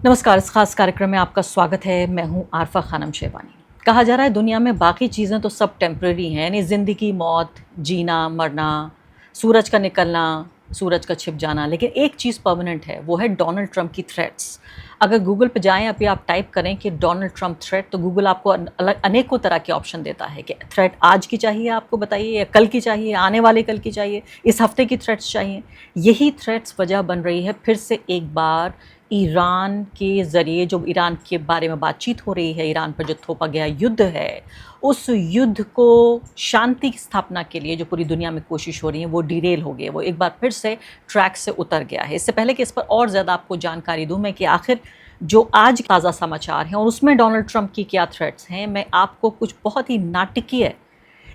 नमस्कार। इस खास कार्यक्रम में आपका स्वागत है। मैं हूं आरफा खानम शेबानी। कहा जा रहा है दुनिया में बाकी चीज़ें तो सब टेम्परेरी हैं, यानी ज़िंदगी, मौत, जीना, मरना, सूरज का निकलना, सूरज का छिप जाना, लेकिन एक चीज़ परमानेंट है, वो है डोनाल्ड ट्रंप की थ्रेट्स। अगर गूगल पे जाएं, अभी आप टाइप करें कि डोनाल्ड ट्रंप थ्रेट, तो गूगल आपको अलग अनेकों तरह के ऑप्शन देता है कि थ्रेट आज की चाहिए आपको बताइए, या कल की चाहिए, आने वाले कल की चाहिए, इस हफ्ते की थ्रेट्स चाहिए। यही थ्रेट्स वजह बन रही है फिर से एक बार ईरान के ज़रिए, जो ईरान के बारे में बातचीत हो रही है, ईरान पर जो थोपा गया युद्ध है, उस युद्ध को शांति की स्थापना के लिए जो पूरी दुनिया में कोशिश हो रही है वो डिरेल हो गई, वो एक बार फिर से ट्रैक से उतर गया है। इससे पहले कि इस पर और ज़्यादा आपको जानकारी दूं मैं कि आखिर जो आज ताज़ा समाचार हैं और उसमें डोनाल्ड ट्रंप की क्या थ्रेट्स हैं, मैं आपको कुछ बहुत ही नाटकीय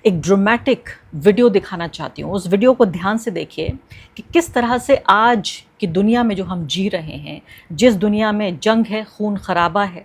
एक ड्रामेटिक वीडियो दिखाना चाहती हूँ। उस वीडियो को ध्यान से देखिए कि किस तरह से आज की दुनिया में जो हम जी रहे हैं, जिस दुनिया में जंग है, खून खराबा है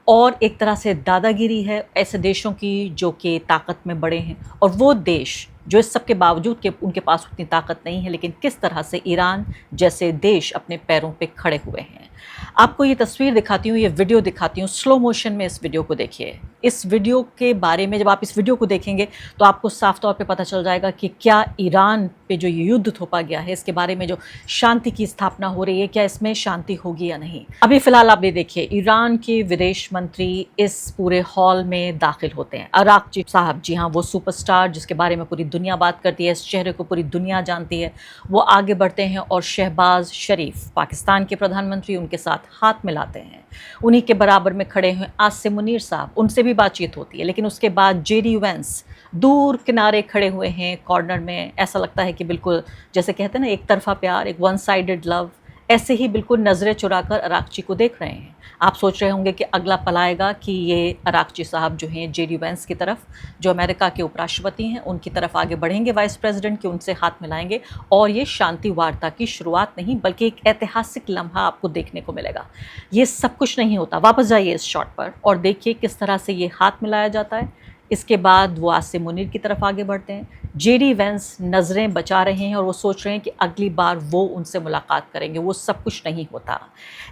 और एक तरह से दादागिरी है ऐसे देशों की जो कि ताकत में बड़े हैं, और वो देश जो इस सब के बावजूद कि उनके पास उतनी ताकत नहीं है, लेकिन किस तरह से ईरान जैसे देश अपने पैरों पे खड़े हुए हैं। आपको ये तस्वीर दिखाती हूँ, ये वीडियो दिखाती हूँ, स्लो मोशन में इस वीडियो को देखिए। इस वीडियो के बारे में जब आप इस वीडियो को देखेंगे तो आपको साफ तौर पे पता चल जाएगा कि क्या ईरान पे जो ये युद्ध थोपा गया है, इसके बारे में जो शांति की स्थापना हो रही है, क्या इसमें शांति होगी या नहीं। अभी फिलहाल आप ये देखिए, ईरान के विदेश मंत्री इस पूरे हॉल में दाखिल होते हैं। अरागची साहब, जी हाँ, वो सुपरस्टार जिसके बारे में पूरी दुनिया बात करती है, इस चेहरे को पूरी दुनिया जानती है, वो आगे बढ़ते हैं और शहबाज शरीफ, पाकिस्तान के प्रधानमंत्री, उनके साथ हाथ मिलाते हैं। उन्हीं के बराबर में खड़े हैं आसिम मुनीर साहब, उनसे भी बातचीत होती है। लेकिन उसके बाद जेडी वेंस दूर किनारे खड़े हुए हैं कॉर्नर में। ऐसा लगता है कि बिल्कुल जैसे कहते हैं ना, एक तरफा प्यार, एक वन साइडेड लव, ऐसे ही बिल्कुल नज़रें चुराकर अरागची को देख रहे हैं। आप सोच रहे होंगे कि अगला पल आएगा कि ये अरागची साहब जो हैं जेडी वेंस की तरफ, जो अमेरिका के उपराष्ट्रपति हैं, उनकी तरफ आगे बढ़ेंगे, वाइस प्रेसिडेंट के, उनसे हाथ मिलाएंगे और ये शांति वार्ता की शुरुआत नहीं बल्कि एक ऐतिहासिक लम्हा आपको देखने को मिलेगा। ये सब कुछ नहीं होता। वापस जाइए इस शॉट पर और देखिए किस तरह से ये हाथ मिलाया जाता है। इसके बाद वो आसिम मुनीर की तरफ आगे बढ़ते हैं। जेडी वेंस नज़रें बचा रहे हैं और वो सोच रहे हैं कि अगली बार वो उनसे मुलाकात करेंगे। वो सब कुछ नहीं होता।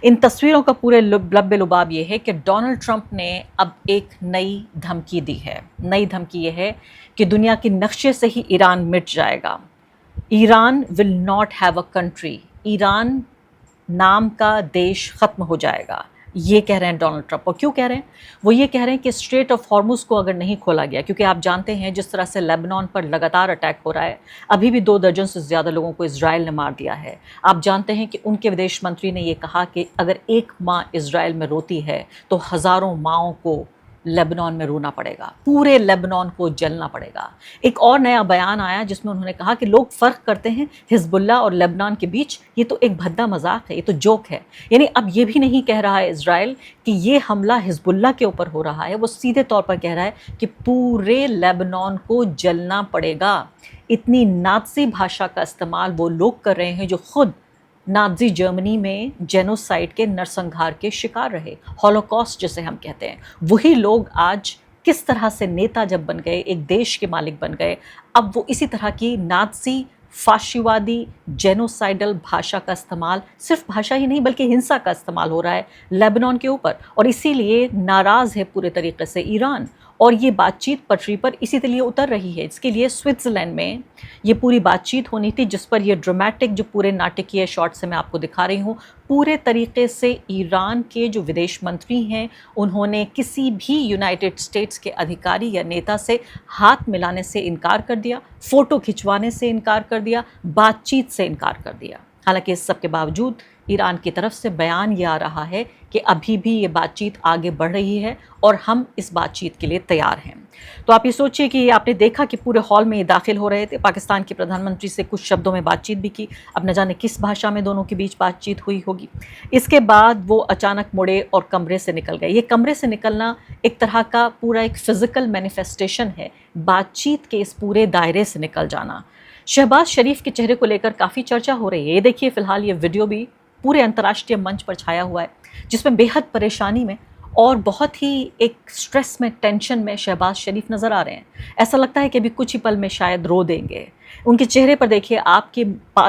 इन तस्वीरों का पूरे लब्बे लुबाब ये है कि डोनाल्ड ट्रंप ने अब एक नई धमकी दी है। नई धमकी ये है कि दुनिया के नक्शे से ही ईरान मिट जाएगा। Iran will not have a country. Iran नाम का देश ख़त्म हो जाएगा, ये कह रहे हैं डोनाल्ड ट्रंप। और क्यों कह रहे हैं? वो ये कह रहे हैं कि स्ट्रेट ऑफ हॉर्मुज़ को अगर नहीं खोला गया, क्योंकि आप जानते हैं जिस तरह से लेबनान पर लगातार अटैक हो रहा है, अभी भी 2 दर्जन से ज़्यादा लोगों को इजराइल ने मार दिया है। आप जानते हैं कि उनके विदेश मंत्री ने ये कहा कि अगर एक माँ इजराइल में रोती है तो हज़ारों माँओं को लेबनान में रोना पड़ेगा, पूरे लेबनान को जलना पड़ेगा। एक और नया बयान आया जिसमें उन्होंने कहा कि लोग फ़र्क करते हैं हिजबुल्ला और लेबनान के बीच, ये तो एक भद्दा मजाक है, ये तो जोक है। यानी अब ये भी नहीं कह रहा है इजराइल कि ये हमला हिजबुल्ला के ऊपर हो रहा है, वो सीधे तौर पर कह रहा है कि पूरे लेबनान को जलना पड़ेगा। इतनी नाज़ी भाषा का इस्तेमाल वो लोग कर रहे हैं जो खुद नाज़ी जर्मनी में जेनोसाइड के नरसंहार के शिकार रहे, हॉलोकॉस्ट जिसे हम कहते हैं। वही लोग आज किस तरह से नेता जब बन गए, एक देश के मालिक बन गए, अब वो इसी तरह की नाज़ी फाशिवादी जेनोसाइडल भाषा का इस्तेमाल, सिर्फ भाषा ही नहीं बल्कि हिंसा का इस्तेमाल हो रहा है लेबनान के ऊपर। और इसीलिए नाराज़ है पूरे तरीके से ईरान, और ये बातचीत पटरी पर इसी लिए उतर रही है। इसके लिए स्विट्ज़रलैंड में ये पूरी बातचीत होनी थी, जिस पर ये ड्रामेटिक जो पूरे नाटकीय शॉट से मैं आपको दिखा रही हूँ, पूरे तरीके से ईरान के जो विदेश मंत्री हैं उन्होंने किसी भी यूनाइटेड स्टेट्स के अधिकारी या नेता से हाथ मिलाने से इनकार कर दिया, फ़ोटो खिंचवाने से इनकार कर दिया, बातचीत से इनकार कर दिया। हालांकि इस सब के बावजूद ईरान की तरफ से बयान ये आ रहा है कि अभी भी ये बातचीत आगे बढ़ रही है और हम इस बातचीत के लिए तैयार हैं। तो आप ये सोचिए कि आपने देखा कि पूरे हॉल में ये दाखिल हो रहे थे, पाकिस्तान के प्रधानमंत्री से कुछ शब्दों में बातचीत भी की, अब न जाने किस भाषा में दोनों के बीच बातचीत हुई होगी। इसके बाद वो अचानक मुड़े और कमरे से निकल गए। ये कमरे से निकलना एक तरह का पूरा एक फिज़िकल मैनिफेस्टेशन है, बातचीत के इस पूरे दायरे से निकल जाना। शहबाज शरीफ के चेहरे को लेकर काफ़ी चर्चा हो रही है। ये देखिए, फ़िलहाल ये वीडियो भी पूरे अंतर्राष्ट्रीय मंच पर छाया हुआ है, जिसमें बेहद परेशानी में और बहुत ही एक स्ट्रेस में, टेंशन में शहबाज शरीफ नज़र आ रहे हैं। ऐसा लगता है कि अभी कुछ ही पल में शायद रो देंगे। उनके चेहरे पर देखिए, आपके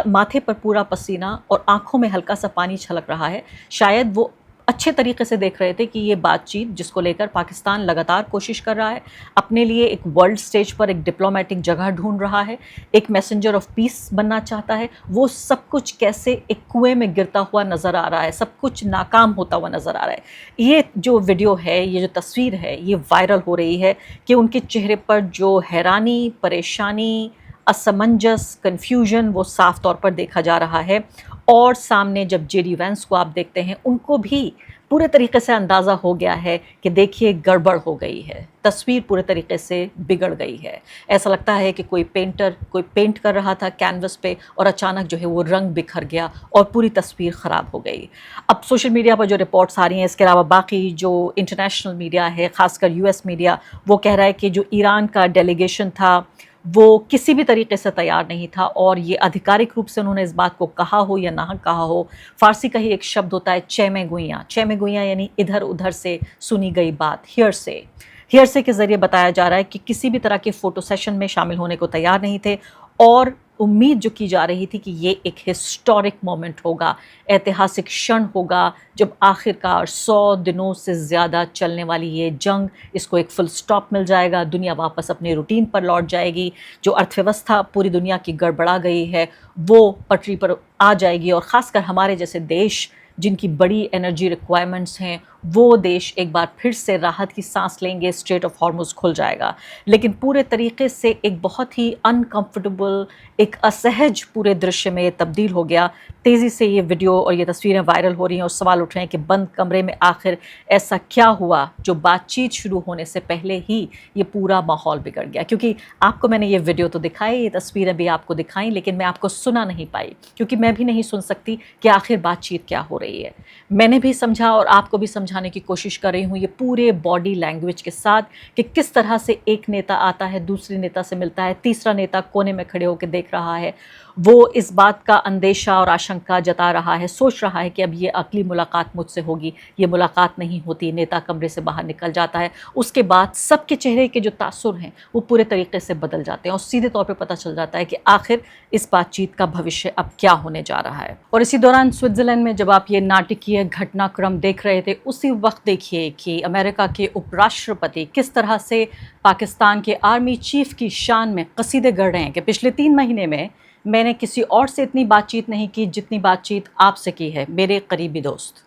माथे पर पूरा पसीना और आंखों में हल्का सा पानी छलक रहा है। शायद वो अच्छे तरीके से देख रहे थे कि ये बातचीत जिसको लेकर पाकिस्तान लगातार कोशिश कर रहा है, अपने लिए एक वर्ल्ड स्टेज पर एक डिप्लोमेटिक जगह ढूंढ रहा है, एक मैसेंजर ऑफ पीस बनना चाहता है, वो सब कुछ कैसे एक कुएं में गिरता हुआ नज़र आ रहा है, सब कुछ नाकाम होता हुआ नज़र आ रहा है। ये जो वीडियो है, ये जो तस्वीर है, ये वायरल हो रही है कि उनके चेहरे पर जो हैरानी, परेशानी, असमंजस, कन्फ्यूजन वो साफ तौर पर देखा जा रहा है। और सामने जब जेडी वैंस को आप देखते हैं, उनको भी पूरे तरीके से अंदाज़ा हो गया है कि देखिए गड़बड़ हो गई है, तस्वीर पूरे तरीके से बिगड़ गई है। ऐसा लगता है कि कोई पेंट कर रहा था कैनवस पे और अचानक जो है वो रंग बिखर गया और पूरी तस्वीर ख़राब हो गई। अब सोशल मीडिया पर जो रिपोर्ट्स आ रही हैं, इसके अलावा बाकी जो इंटरनेशनल मीडिया है, ख़ासकर यूएस मीडिया, वो कह रहा है कि जो ईरान का डेलीगेशन था वो किसी भी तरीके से तैयार नहीं था और ये आधिकारिक रूप से उन्होंने इस बात को कहा हो या ना कहा हो, फ़ारसी का ही एक शब्द होता है चैमे गुइयाँ यानी इधर उधर से सुनी गई बात, हियरसे के ज़रिए बताया जा रहा है कि किसी भी तरह के फ़ोटो सेशन में शामिल होने को तैयार नहीं थे और उम्मीद जो की जा रही थी कि ये एक हिस्टोरिक मोमेंट होगा, ऐतिहासिक क्षण होगा, जब आखिरकार 100 दिनों से ज़्यादा चलने वाली ये जंग, इसको एक फुल स्टॉप मिल जाएगा, दुनिया वापस अपने रूटीन पर लौट जाएगी, जो अर्थव्यवस्था पूरी दुनिया की गड़बड़ा गई है वो पटरी पर आ जाएगी और ख़ासकर हमारे जैसे देश जिनकी बड़ी एनर्जी रिक्वायरमेंट्स हैं, वो देश एक बार फिर से राहत की सांस लेंगे, स्ट्रेट ऑफ हॉर्मुज़ खुल जाएगा। लेकिन पूरे तरीके से एक बहुत ही अनकंफर्टेबल, एक असहज पूरे दृश्य में तब्दील हो गया। तेज़ी से ये वीडियो और ये तस्वीरें वायरल हो रही हैं और सवाल उठ रहे हैं कि बंद कमरे में आखिर ऐसा क्या हुआ जो बातचीत शुरू होने से पहले ही ये पूरा माहौल बिगड़ गया। क्योंकि आपको मैंने ये वीडियो तो दिखाई, ये तस्वीरें भी आपको दिखाई, लेकिन मैं आपको सुना नहीं पाई क्योंकि मैं भी नहीं सुन सकती कि आखिर बातचीत क्या हो रही है। मैंने भी समझा और आपको भी समझाने की कोशिश कर रही हूँ ये पूरे बॉडी लैंग्वेज के साथ कि किस तरह से एक नेता आता है, दूसरे नेता से मिलता है, तीसरा नेता कोने में खड़े होकर देख रहा है, वो इस बात का अंदेशा और आशंका जता रहा है, सोच रहा है कि अब ये अगली मुलाकात मुझसे होगी, ये मुलाकात नहीं होती, नेता कमरे से बाहर निकल जाता है। उसके बाद सबके चेहरे के जो तासुर हैं वो पूरे तरीके से बदल जाते हैं और सीधे तौर पे पता चल जाता है कि आखिर इस बातचीत का भविष्य अब क्या होने जा रहा है। और इसी दौरान स्विट्ज़रलैंड में जब आप ये नाटकीय घटनाक्रम देख रहे थे, उसी वक्त देखिए कि अमेरिका के उपराष्ट्रपति किस तरह से पाकिस्तान के आर्मी चीफ की शान में कसीदे गढ़ रहे हैं कि पिछले 3 महीने में मैंने किसी और से इतनी बातचीत नहीं की जितनी बातचीत आपसे की है, मेरे करीबी दोस्त।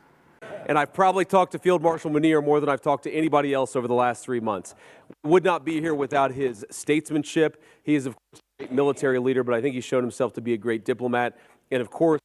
And I've probably talked to Field Marshal Munir more than I've talked to anybody else over the last 3 months. Would not be here without his statesmanship. He is, of course, a great military leader, but I think he's shown himself to be a great diplomat. And, of course,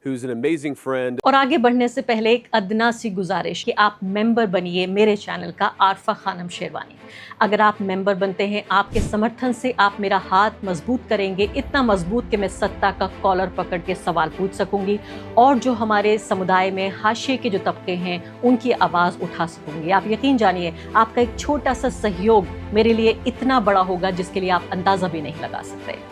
who's an amazing friend. और आगे बढ़ने से पहले एक अदना सी गुजारिश कि आप मेंबर बनिए मेरे चैनल का आरफा खानम शेरवानी। अगर आप मेंबर बनते हैं, आपके समर्थन से आप मेरा हाथ मजबूत करेंगे, इतना मजबूत कि मैं सत्ता का कॉलर पकड़ के सवाल पूछ सकूंगी और जो हमारे समुदाय में हाशिए के जो तबके हैं उनकी आवाज़ उठा सकूंगी। आप यकीन जानिए, आपका एक छोटा सा सहयोग मेरे लिए इतना बड़ा होगा जिसके लिए आप अंदाज़ा भी नहीं लगा सकते।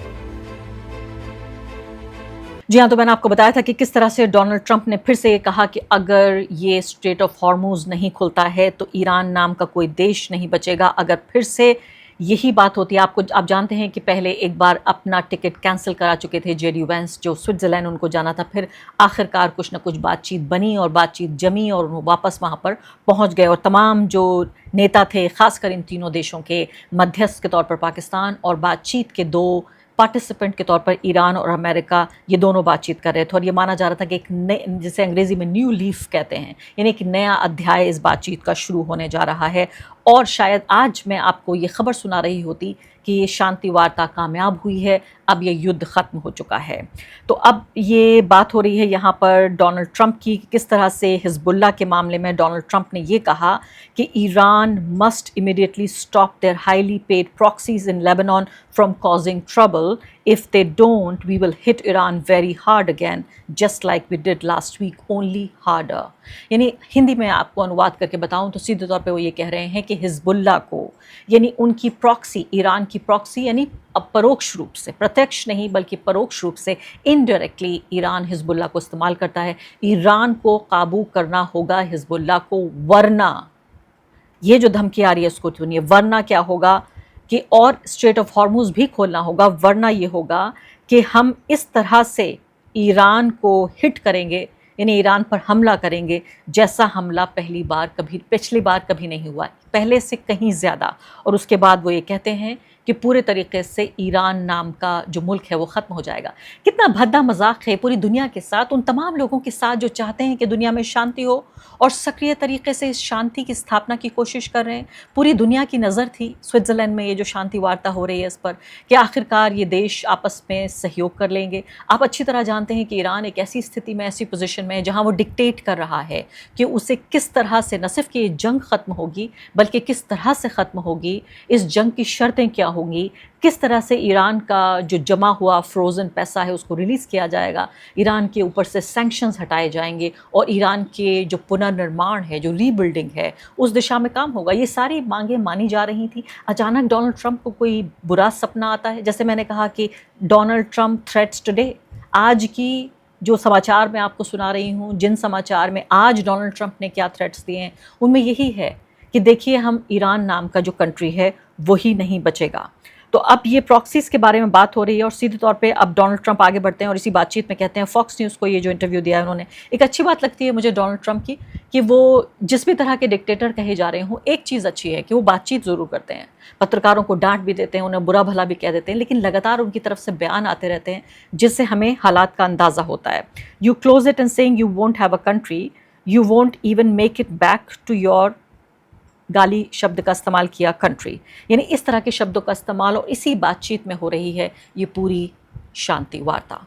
जी हाँ, तो मैंने आपको बताया था कि किस तरह से डोनाल्ड ट्रंप ने फिर से ये कहा कि अगर ये स्ट्रेट ऑफ हॉर्मुज़ नहीं खुलता है तो ईरान नाम का कोई देश नहीं बचेगा। अगर फिर से यही बात होती है, आप जानते हैं कि पहले एक बार अपना टिकट कैंसिल करा चुके थे जेडी वैंस, जो स्विट्ज़रलैंड उनको जाना था, फिर आखिरकार कुछ ना कुछ बातचीत बनी और बातचीत जमी और वो वापस वहाँ पर पहुँच गए और तमाम जो नेता थे, ख़ासकर इन तीनों देशों के मध्यस्थ के तौर पर पाकिस्तान और बातचीत के 2 पार्टिसिपेंट के तौर पर ईरान और अमेरिका, ये दोनों बातचीत कर रहे थे और ये माना जा रहा था कि एक नए, जिसे अंग्रेज़ी में न्यू लीफ कहते हैं, यानी एक नया अध्याय इस बातचीत का शुरू होने जा रहा है। और शायद आज मैं आपको ये खबर सुना रही होती कि ये शांति वार्ता कामयाब हुई है, अब ये युद्ध ख़त्म हो चुका है। तो अब ये बात हो रही है यहाँ पर डोनाल्ड ट्रंप की, किस तरह से हिज़्बुल्लाह के मामले में डोनाल्ड ट्रंप ने ये कहा कि Iran must immediately stop their highly paid proxies in Lebanon from causing trouble, if they don't we will hit Iran very hard again just like we did last week, only harder. यानी हिंदी में आपको अनुवाद करके बताऊं तो सीधे तौर पे वो ये कह रहे हैं कि हिज़्बुल्लाह को, यानी उनकी प्रॉक्सी, ईरान की प्रॉक्सी, यानी परोक्ष रूप से, प्रत्यक्ष नहीं बल्कि परोक्ष रूप से इनडायरेक्टली ईरान हिज़्बुल्लाह को इस्तेमाल करता है। ईरान को काबू करना होगा हिज़्बुल्लाह को, वरना ये जो धमकी आ रही है उसको सुनिए, वरना क्या होगा कि और स्ट्रेट ऑफ हॉर्मुज़ भी खोलना होगा, वरना ये होगा कि हम इस तरह से ईरान को हिट करेंगे यानी ईरान पर हमला करेंगे, जैसा हमला पिछली बार कभी नहीं हुआ, पहले से कहीं ज़्यादा। और उसके बाद वो ये कहते हैं कि पूरे तरीके से ईरान नाम का जो मुल्क है वो ख़त्म हो जाएगा। कितना भद्दा मजाक है पूरी दुनिया के साथ, उन तमाम लोगों के साथ जो चाहते हैं कि दुनिया में शांति हो और सक्रिय तरीके से इस शांति की स्थापना की कोशिश कर रहे हैं। पूरी दुनिया की नज़र थी स्विट्ज़रलैंड में ये जो शांति वार्ता हो रही है इस पर, कि आखिरकार ये देश आपस में सहयोग कर लेंगे। आप अच्छी तरह जानते हैं कि ईरान एक ऐसी स्थिति में, ऐसी पोजीशन में है जहाँ वो डिक्टेट कर रहा है कि उसे किस तरह से न सिर्फ कि ये जंग ख़त्म होगी, बल्कि किस तरह से ख़त्म होगी, इस जंग की शर्तें क्या होंगी, किस तरह से ईरान का जो जमा हुआ फ्रोज़न पैसा है उसको रिलीज़ किया जाएगा, ईरान के ऊपर से सैंक्शंस हटाए जाएंगे और ईरान के जो पुनर्निर्माण है, जो रीबिल्डिंग है, उस दिशा में काम होगा। ये सारी मांगें मानी जा रही थी। अचानक डोनाल्ड ट्रंप को कोई बुरा सपना आता है। जैसे मैंने कहा कि डोनाल्ड ट्रंप थ्रेट्स टुडे, आज की जो समाचार मैं आपको सुना रही हूँ, जिन समाचार में आज डोनाल्ड ट्रंप ने क्या थ्रेट्स दिए हैं, उनमें यही है कि देखिए हम ईरान नाम का जो कंट्री है वही नहीं बचेगा। तो अब ये प्रॉक्सीज़ के बारे में बात हो रही है और सीधे तौर पे अब डोनाल्ड ट्रंप आगे बढ़ते हैं और इसी बातचीत में कहते हैं, फॉक्स न्यूज़ को ये जो इंटरव्यू दिया है उन्होंने, एक अच्छी बात लगती है मुझे डोनाल्ड ट्रंप की कि वो जिस भी तरह के डिक्टेटर कहे जा रहे हों, एक चीज़ अच्छी है कि वो बातचीत ज़रूर करते हैं, पत्रकारों को डांट भी देते हैं, उन्हें बुरा भला भी कह देते हैं, लेकिन लगातार उनकी तरफ से बयान आते रहते हैं जिससे हमें हालात का अंदाज़ा होता है। You close it and saying you won't have a country, you won't even make it back to your, गाली शब्द का इस्तेमाल किया, कंट्री, यानी इस तरह के शब्दों का इस्तेमाल और इसी बातचीत में हो रही है ये पूरी शांति वार्ता।